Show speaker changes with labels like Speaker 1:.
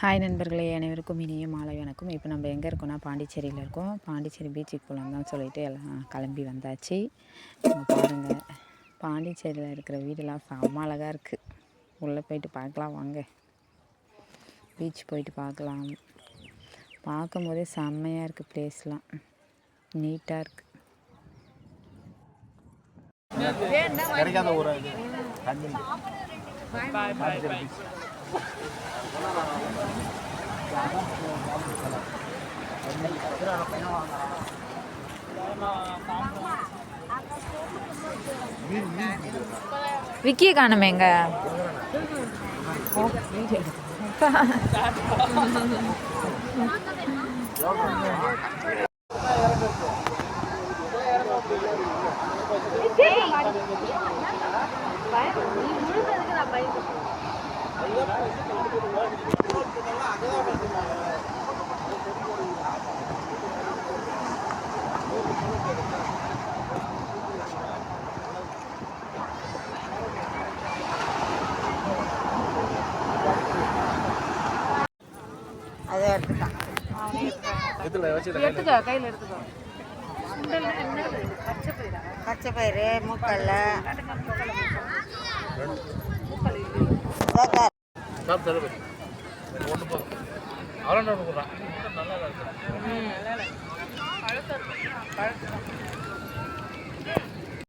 Speaker 1: Hi நண்பர்களே, அனைவருக்கும் இனிய மாலை வணக்கம். இப்போ நம்ம எங்கே இருக்கோம்னா பாண்டிச்சேரியில் இருக்கோம். பாண்டிச்சேரி பீச்சுக்கு போகலான்னு தான் சொல்லிட்டு எல்லாம் கிளம்பி வந்தாச்சு. பாருங்கள், பாண்டிச்சேரியில் இருக்கிற வீடெல்லாம் செம்ம அழகாக இருக்குது. உள்ளே போயிட்டு பார்க்கலாம் வாங்க. பீச் போயிட்டு பார்க்கலாம். பார்க்கும்போதே செம்மையாக இருக்குது. ப்ளேஸ்லாம் நீட்டாக இருக்குது.
Speaker 2: கிடைக்காத ஒரு
Speaker 1: விக்கியை காணுமே எங்க அதை எடுத்துட்டான். எடுத்துக்கோ, கையில் எடுத்துக்கோ. பச்சை பயிறு, மூக்கல்ல,